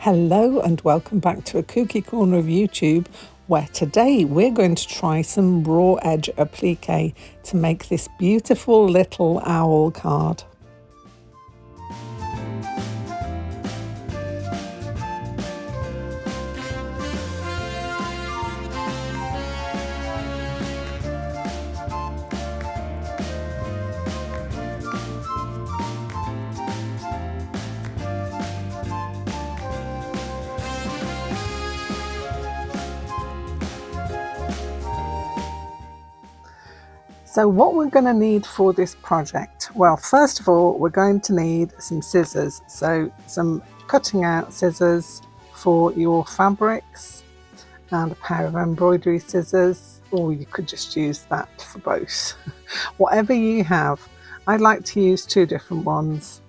Hello and welcome back to a kooky corner of YouTube, where today we're going to try some raw edge applique to make this beautiful little owl card. So what we're going to need for this project, well, first of all, we're going to need some scissors. So some cutting out scissors for your fabrics and a pair of embroidery scissors, or you could just use that for both. Whatever you have. I like to use two different ones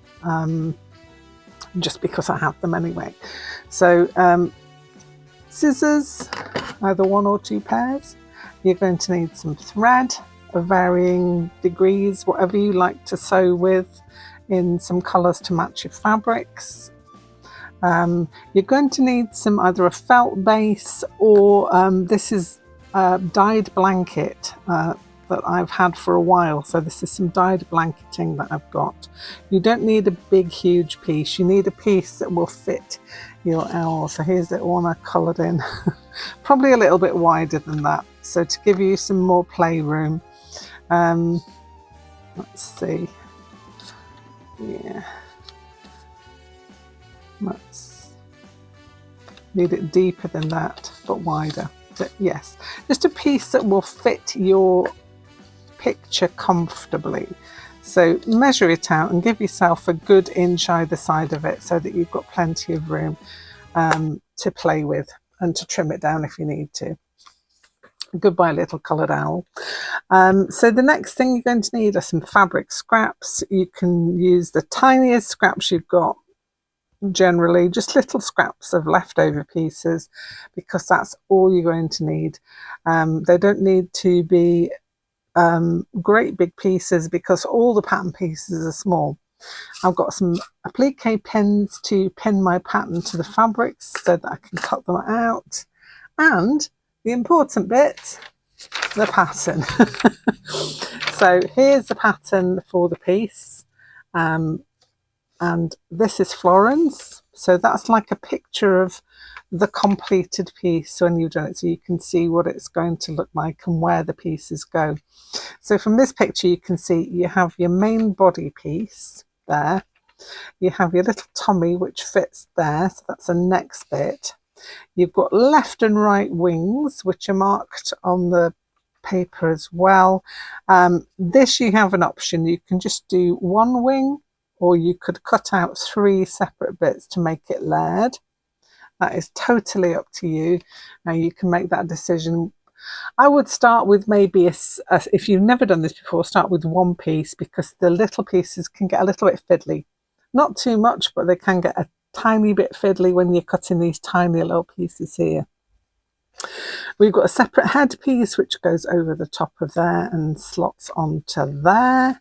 just because I have them anyway. So scissors, either one or two pairs. You're going to need some thread of varying degrees, whatever you like to sew with, in some colours to match your fabrics. You're going to need some either a felt base or this is a dyed blanket that I've had for a while. So this is some dyed blanketing that I've got. You don't need a big huge piece, you need a piece that will fit your owl. So here's the one I coloured in, probably a little bit wider than that, so to give you some more playroom. Let's see, yeah, let's need it deeper than that but wider. But yes, just a piece that will fit your picture comfortably. So measure it out and give yourself a good inch either side of it so that you've got plenty of room to play with and to trim it down if you need to. Goodbye little coloured owl. So the next thing you're going to need are some fabric scraps. You can use the tiniest scraps you've got, generally just little scraps of leftover pieces, because that's all you're going to need. They don't need to be great big pieces because all the pattern pieces are small. I've got some applique pins to pin my pattern to the fabrics so that I can cut them out, and the important bit, the pattern. So here's the pattern for the piece, and this is Florence, so that's like a picture of the completed piece when you've done it, so you can see what it's going to look like and where the pieces go. So from this picture you can see you have your main body piece there, you have your little tummy which fits there, so that's the next bit. You've got left and right wings which are marked on the paper as well. This you have an option, you can just do one wing, or you could cut out 3 separate bits to make it layered. That is totally up to you. Now you can make that decision. I would start with maybe, if you've never done this before, start with one piece, because the little pieces can get a little bit fiddly. Not too much, but they can get a tiny bit fiddly when you're cutting these tiny little pieces here. We've got a separate head piece which goes over the top of there and slots onto there.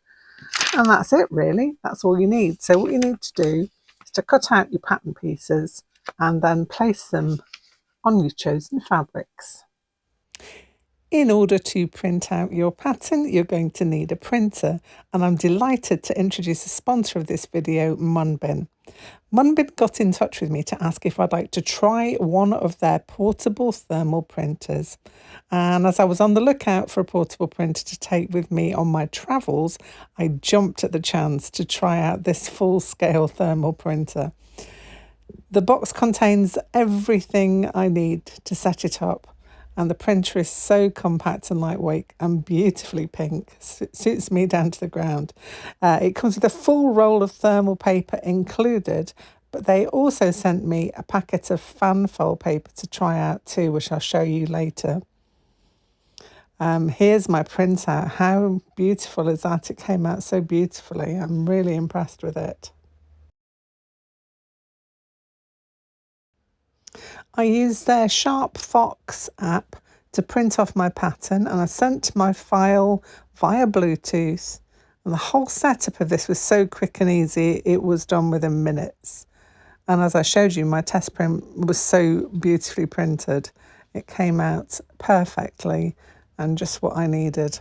And that's it really, that's all you need. So what you need to do is to cut out your pattern pieces and then place them on your chosen fabrics. In order to print out your pattern, you're going to need a printer, and I'm delighted to introduce a sponsor of this video, Munbin. Munbin got in touch with me to ask if I'd like to try one of their portable thermal printers. And as I was on the lookout for a portable printer to take with me on my travels, I jumped at the chance to try out this full-scale thermal printer. The box contains everything I need to set it up, and the printer is so compact and lightweight and beautifully pink. It suits me down to the ground. It comes with a full roll of thermal paper included, but they also sent me a packet of fan fold paper to try out too, which I'll show you later. Here's my printout. How beautiful is that? It came out so beautifully. I'm really impressed with it. I used their Sharp Fox app to print off my pattern, and I sent my file via Bluetooth, and the whole setup of this was so quick and easy, it was done within minutes. And as I showed you, my test print was so beautifully printed. It came out perfectly and just what I needed.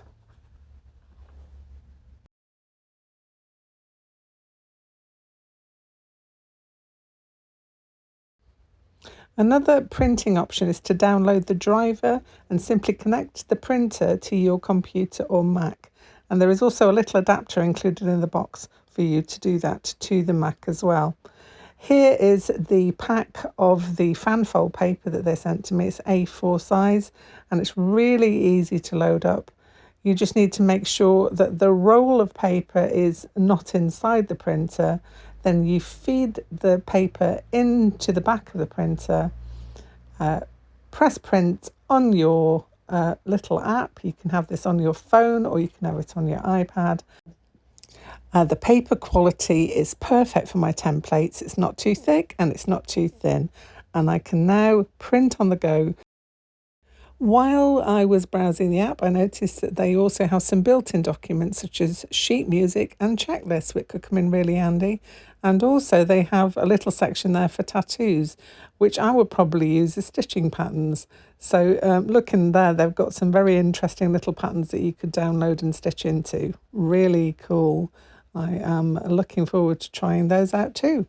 Another printing option is to download the driver and simply connect the printer to your computer or Mac. And there is also a little adapter included in the box for you to do that to the Mac as well. Here is the pack of the fanfold paper that they sent to me. It's A4 size and it's really easy to load up. You just need to make sure that the roll of paper is not inside the printer. Then you feed the paper into the back of the printer, press print on your little app. You can have this on your phone or you can have it on your iPad. The paper quality is perfect for my templates. It's not too thick and it's not too thin. And I can now print on the go. While I was browsing the app, I noticed that they also have some built-in documents such as sheet music and checklists, which could come in really handy. And also they have a little section there for tattoos, which I would probably use as stitching patterns. So looking there, they've got some very interesting little patterns that you could download and stitch into. Really cool. I am looking forward to trying those out too.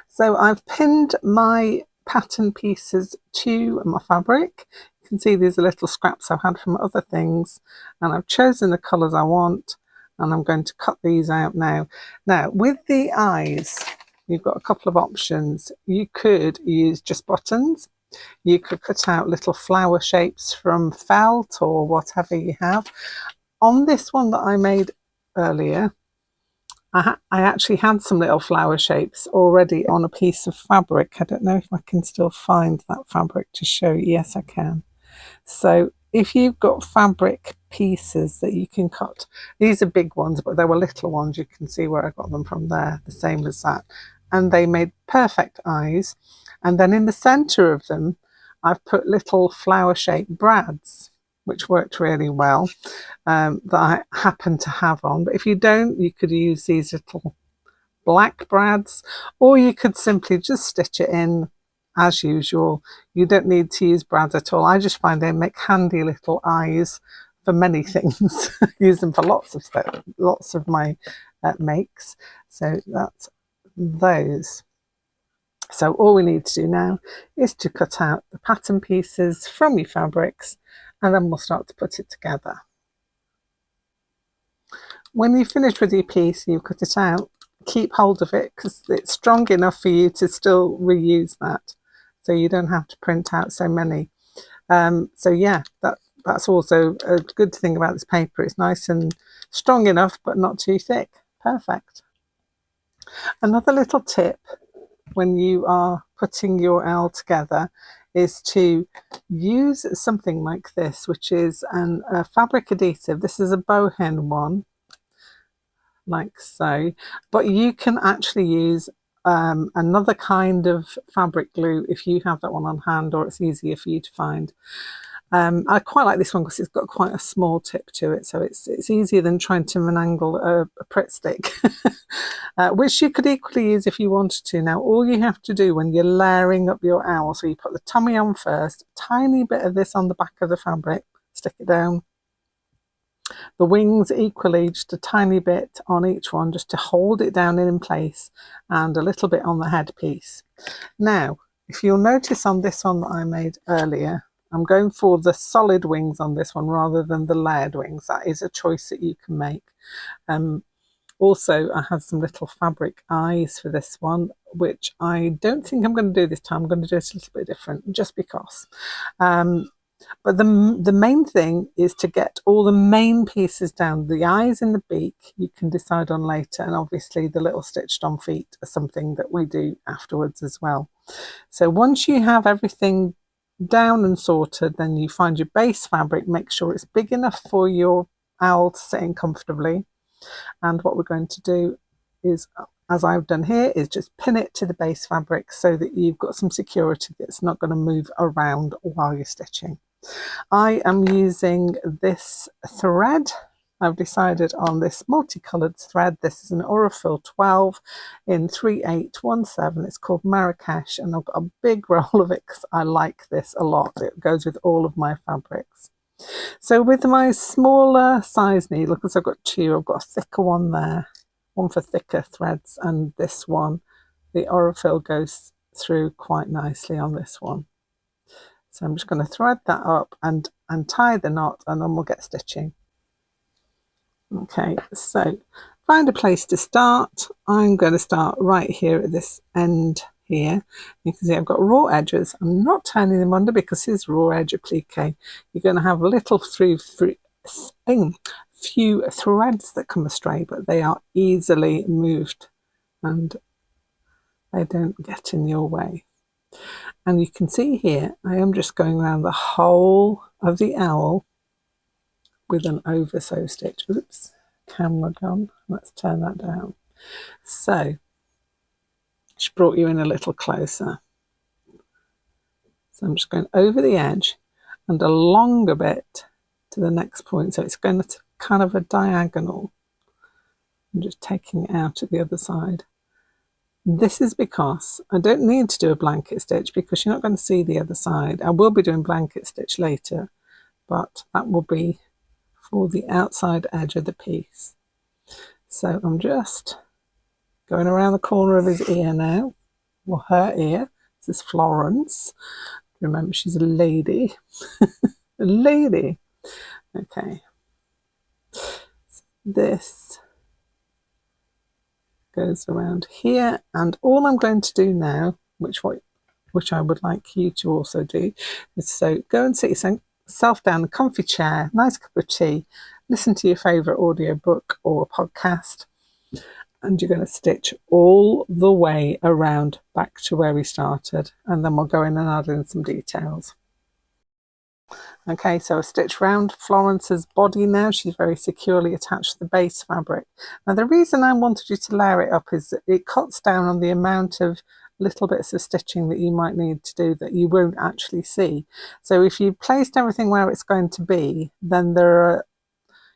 So I've pinned my pattern pieces to my fabric. You can see these are little scraps I've had from other things, and I've chosen the colours I want, and I'm going to cut these out now. Now, with the eyes, you've got a couple of options. You could use just buttons. You could cut out little flower shapes from felt or whatever you have. On this one that I made earlier, I actually had some little flower shapes already on a piece of fabric. I don't know if I can still find that fabric to show you. Yes, I can. So if you've got fabric pieces that you can cut, these are big ones, but there were little ones. You can see where I got them from there, the same as that. And they made perfect eyes. And then in the center of them, I've put little flower shaped brads, which worked really well, that I happen to have on. But if you don't, you could use these little black brads, or you could simply just stitch it in as usual. You don't need to use brads at all. I just find they make handy little eyes for many things. Use them for lots of stuff, lots of my makes. So that's those. So all we need to do now is to cut out the pattern pieces from your fabrics, and then we'll start to put it together. When you've finished with your piece, you cut it out, keep hold of it because it's strong enough for you to still reuse that. So you don't have to print out so many. So yeah, that's also a good thing about this paper. It's nice and strong enough, but not too thick. Perfect. Another little tip when you are putting your owl together is to use something like this, which is a fabric adhesive. This is a bowhen one, like so, but you can actually use another kind of fabric glue if you have that one on hand, or it's easier for you to find. I quite like this one because it's got quite a small tip to it, so it's easier than trying to manangle a Pritt stick, which you could equally use if you wanted to. Now, all you have to do when you're layering up your owl, so you put the tummy on first, tiny bit of this on the back of the fabric, stick it down. The wings equally, just a tiny bit on each one, just to hold it down in place, and a little bit on the headpiece. Now, if you'll notice on this one that I made earlier, I'm going for the solid wings on this one rather than the layered wings. That is a choice that you can make. Also, I had some little fabric eyes for this one, which I don't think I'm going to do this time. I'm going to do it a little bit different, just because. But the main thing is to get all the main pieces down. The eyes and the beak you can decide on later, and obviously the little stitched on feet are something that we do afterwards as well. So once you have everything down and sorted, then you find your base fabric, make sure it's big enough for your owl to sit in comfortably. And what we're going to do is, as I've done here, is just pin it to the base fabric so that you've got some security that's not going to move around while you're stitching. I am using this thread. I've decided on this multicolored thread. This is an Aurifil 12 in 3817. It's called Marrakesh, and I've got a big roll of it because I like this a lot. It goes with all of my fabrics. So with my smaller size needle, because I've got two, I've got a thicker one there, one for thicker threads, and this one, the Aurifil goes through quite nicely on this one. So I'm just going to thread that up and tie the knot, and then we'll get stitching. Okay, so find a place to start. I'm going to start right here at this end here. You can see I've got raw edges. I'm not turning them under because it's raw edge applique. You're going to have little few threads that come astray, but they are easily moved and they don't get in your way. And you can see here, I am just going around the whole of the owl with an over sew stitch. Oops, camera gone. Let's turn that down. So, she brought you in a little closer. So I'm just going over the edge and along a bit to the next point. So it's going to kind of a diagonal. I'm just taking it out at the other side. This is because I don't need to do a blanket stitch because you're not going to see the other side. I will be doing blanket stitch later, but that will be for the outside edge of the piece. So I'm just going around the corner of his ear now, or her ear. This is Florence. Remember, she's a lady. A lady. Okay. So this goes around here, and all I'm going to do now, which I would like you to also do, is so go and sit yourself down in a comfy chair, nice cup of tea, listen to your favourite audiobook or podcast, and you're going to stitch all the way around back to where we started, and then we'll go in and add in some details. Okay, so I stitched round Florence's body now. She's very securely attached to the base fabric. Now the reason I wanted you to layer it up is that it cuts down on the amount of little bits of stitching that you might need to do that you won't actually see. So if you placed everything where it's going to be, then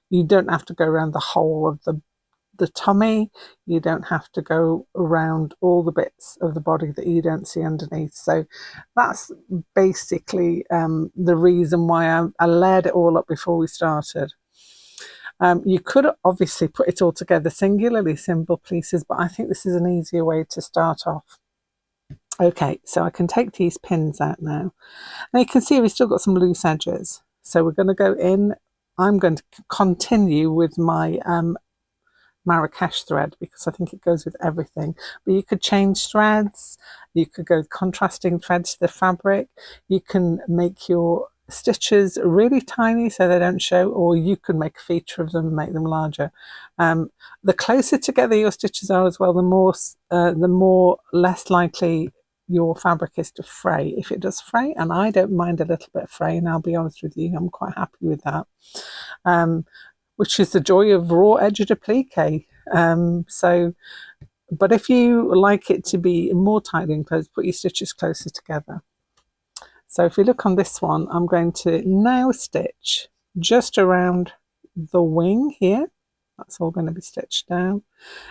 you don't have to go around the whole of the tummy. You don't have to go around all the bits of the body that you don't see underneath. So that's basically the reason why I layered it all up before we started. You could obviously put it all together singularly, simple pieces, but I think this is an easier way to start off. Okay, so I can take these pins out now. Now you can see we've still got some loose edges. So we're going to go in. I'm going to continue with my Marrakesh thread because I think it goes with everything, but you could change threads, you could go contrasting threads to the fabric, you can make your stitches really tiny so they don't show, or you can make a feature of them and make them larger. The closer together your stitches are as well, the more less likely your fabric is to fray. If it does fray, and I don't mind a little bit of fray, and I'll be honest with you, I'm quite happy with that. Which is the joy of raw edged applique. But if you like it to be more tightly enclosed, put your stitches closer together. So if you look on this one, I'm going to now stitch just around the wing here. That's all going to be stitched down.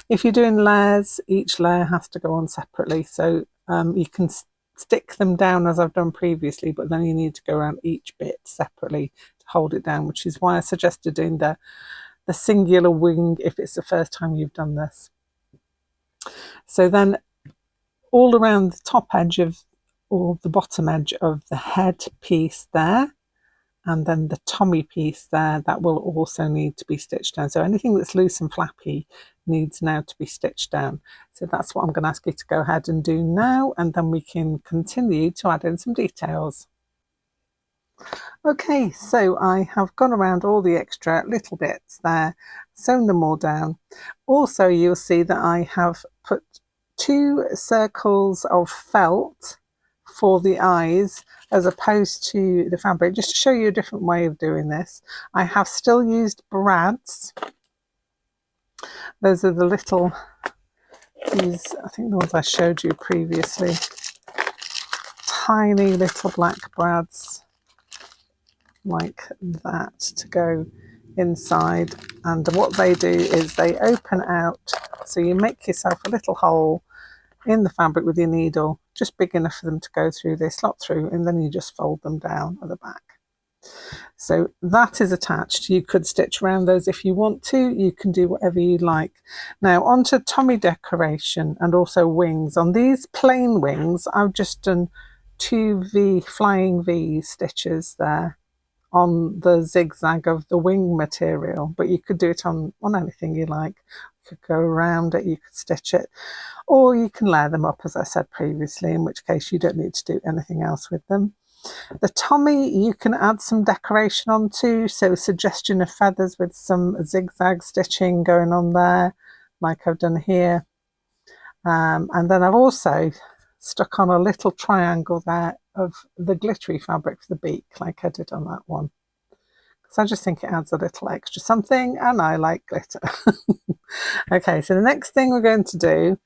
If you're doing layers, each layer has to go on separately. So you can stick them down as I've done previously, but then you need to go around each bit separately to hold it down, which is why I suggested doing the singular wing if it's the first time you've done this. So then all around the top edge of, or the bottom edge of the head piece there, and then the tummy piece there, that will also need to be stitched down. So anything that's loose and flappy needs now to be stitched down. So that's what I'm going to ask you to go ahead and do now, and then we can continue to add in some details. Okay, so I have gone around all the extra little bits there, sewn them all down. Also, you'll see that I have put 2 circles of felt for the eyes as opposed to the fabric, just to show you a different way of doing this. I have still used brads. Those are the little, these, I think the ones I showed you previously. Tiny little black brads like that to go inside, and what they do is they open out, so you make yourself a little hole in the fabric with your needle, just big enough for them to go through. They slot through, and then you just fold them down at the back. So that is attached. You could stitch around those if you want to. You can do whatever you like. Now onto tummy decoration and also wings. On these plain wings, I've just done 2 flying V stitches there on the zigzag of the wing material, but you could do it on anything you like. You could go around it, you could stitch it, or you can layer them up, as I said previously, in which case you don't need to do anything else with them. The tummy you can add some decoration onto, so suggestion of feathers with some zigzag stitching going on there, like I've done here. And then I've also stuck on a little triangle there of the glittery fabric for the beak, like I did on that one, because I just think it adds a little extra something, and I like glitter. Okay, so the next thing we're going to do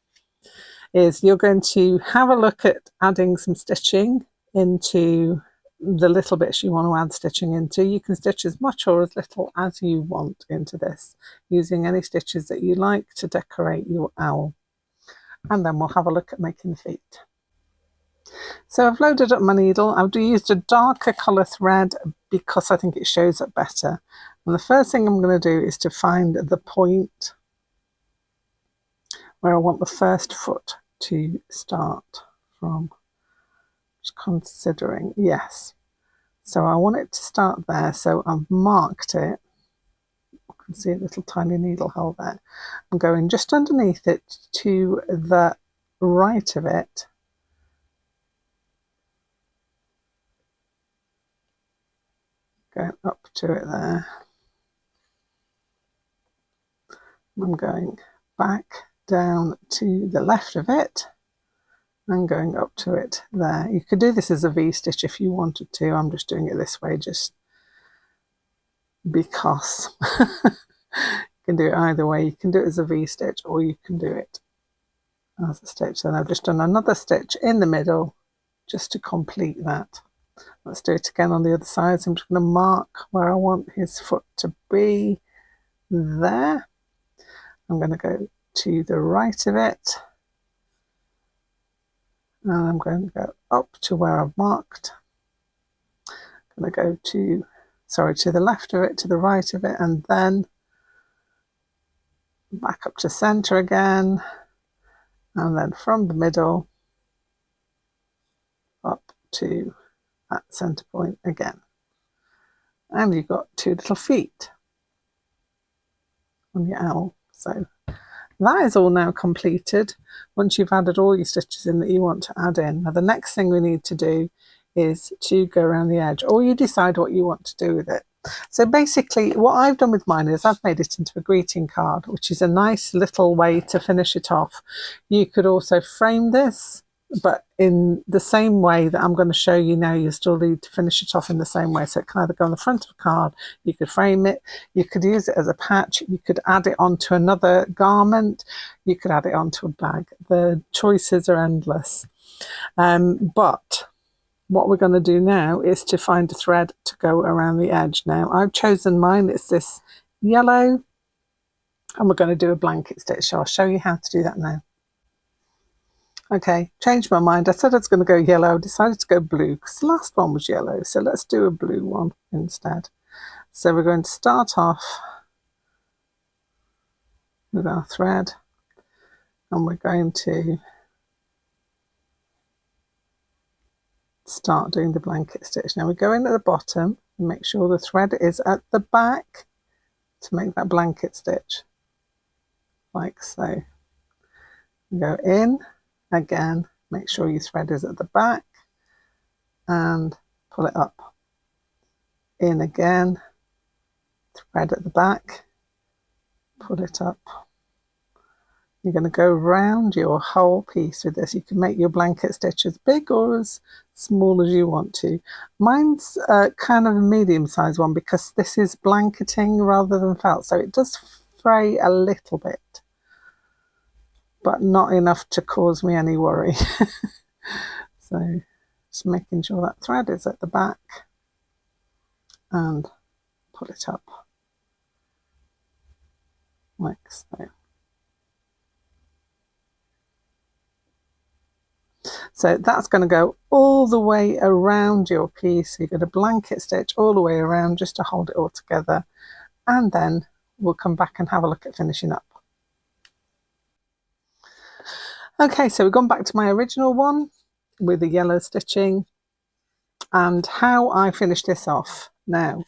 is you're going to have a look at adding some stitching into the little bits you want to add stitching into. You can stitch as much or as little as you want into this, using any stitches that you like to decorate your owl. And then we'll have a look at making the feet. So I've loaded up my needle. I've used a darker colour thread because I think it shows up better. And the first thing I'm going to do is to find the point where I want the first foot to start from. Just considering, yes. So I want it to start there, so I've marked it. You can see a little tiny needle hole there. I'm going just underneath it to the right of it. Going up to it there. I'm going back down to the left of it and going up to it there. You could do this as a V-stitch if you wanted to. I'm just doing it this way just because. You can do it either way. You can do it as a V-stitch or you can do it as a stitch. Then I've just done another stitch in the middle just to complete that. Let's do it again on the other side. So I'm just going to mark where I want his foot to be there. I'm going to go to the right of it. And I'm going to go up to where I've marked. I'm going to go to the left of it, to the right of it, and then back up to center again. And then from the middle up to that center point again. And you've got 2 little feet on your owl. So that is all now completed once you've added all your stitches in that you want to add in. Now the next thing we need to do is to go around the edge, or you decide what you want to do with it. So basically what I've done with mine is I've made it into a greeting card, which is a nice little way to finish it off. You could also frame this, but in the same way that I'm going to show you now, you still need to finish it off in the same way. So it can either go on the front of a card, you could frame it, you could use it as a patch, you could add it onto another garment, you could add it onto a bag. The choices are endless. But what we're going to do now is to find a thread to go around the edge. Now I've chosen mine, it's this yellow, and we're going to do a blanket stitch. So I'll show you how to do that now. Okay, changed my mind. I said I was going to go yellow. I decided to go blue because the last one was yellow. So let's do a blue one instead. So we're going to start off with our thread and we're going to start doing the blanket stitch. Now we go in at the bottom and make sure the thread is at the back to make that blanket stitch, like so. We go in. Again, make sure your thread is at the back and pull it up. In again, thread at the back, pull it up. You're going to go round your whole piece with this. You can make your blanket stitch as big or as small as you want to. Mine's kind of a medium-sized one because this is blanketing rather than felt, so it does fray a little bit, but not enough to cause me any worry. So just making sure that thread is at the back and pull it up. like so. So that's going to go all the way around your piece. You're going to blanket stitch all the way around just to hold it all together, and then we'll come back and have a look at finishing up. Okay, so we've gone back to my original one with the yellow stitching and how I finished this off. Now,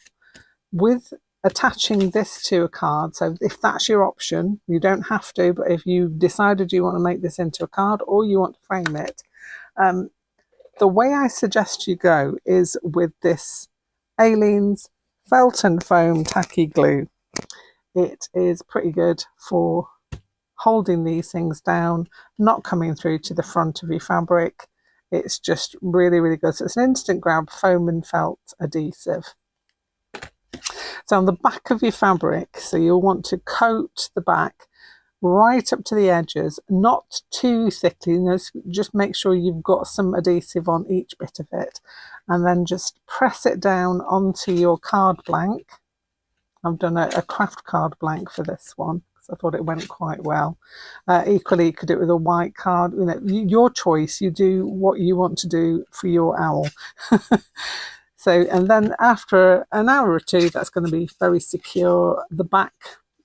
with attaching this to a card, so if that's your option, you don't have to, but if you decided you want to make this into a card or you want to frame it, the way I suggest you go is with this Aleene's Felt and Foam Tacky Glue. It is pretty good for holding these things down, not coming through to the front of your fabric. It's just really, really good. So it's an instant grab foam and felt adhesive. So on the back of your fabric, so you'll want to coat the back right up to the edges, not too thickly, you know, just make sure you've got some adhesive on each bit of it, and then just press it down onto your card blank. I've done a craft card blank for this one because I thought it went quite well. Equally, you could do it with a white card, you know, your choice. You do what you want to do for your owl. So, and then after an hour or two, that's going to be very secure. The back,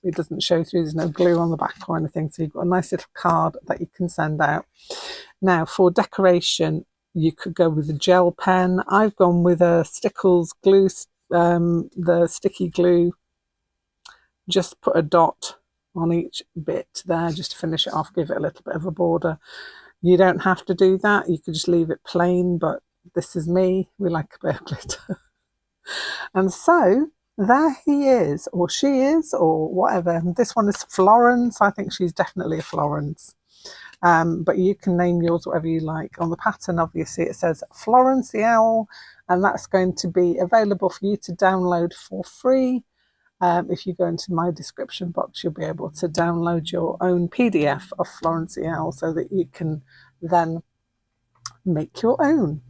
it doesn't show through, there's no glue on the back or anything, so you've got a nice little card that you can send out. Now, for decoration, you could go with a gel pen. I've gone with a Stickles glue, the sticky glue. Just put a dot on each bit there just to finish it off, give it a little bit of a border. You don't have to do that, you could just leave it plain, but this is me, we like a bit of glitter. And so there he is, or she is, or whatever. This one is Florence. I think she's definitely a Florence. But you can name yours whatever you like. On the pattern, obviously, it says Florence the Owl, and that's going to be available for you to download for free. If you go into my description box, you'll be able to download your own PDF of Florence the Owl so that you can then make your own.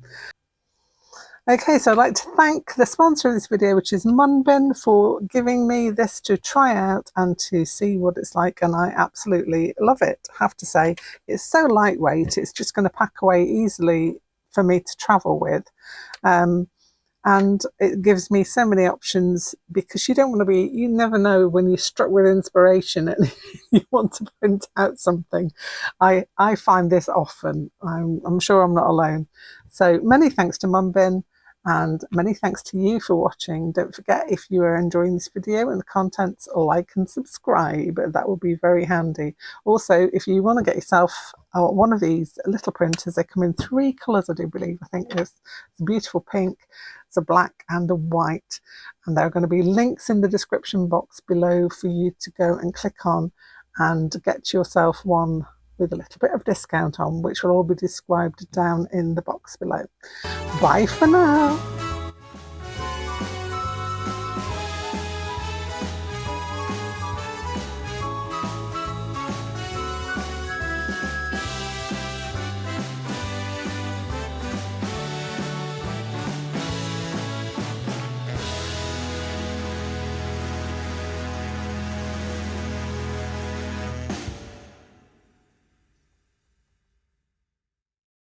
Okay, so I'd like to thank the sponsor of this video, which is Munbin, for giving me this to try out and to see what it's like, and I absolutely love it, I have to say. It's so lightweight, it's just going to pack away easily for me to travel with. And it gives me so many options, because you don't want to be, you never know when you're struck with inspiration and you want to print out something. I find this often. I'm sure I'm not alone. So many thanks to Munbin, and many thanks to you for watching. Don't forget, if you are enjoying this video and the contents, like and subscribe. That will be very handy. Also, if you want to get yourself one of these little printers, they come in 3 colours, I do believe. I think it's a beautiful pink, it's a black and a white, and there are going to be links in the description box below for you to go and click on and get yourself one with a little bit of discount on, which will all be described down in the box below. Bye for now.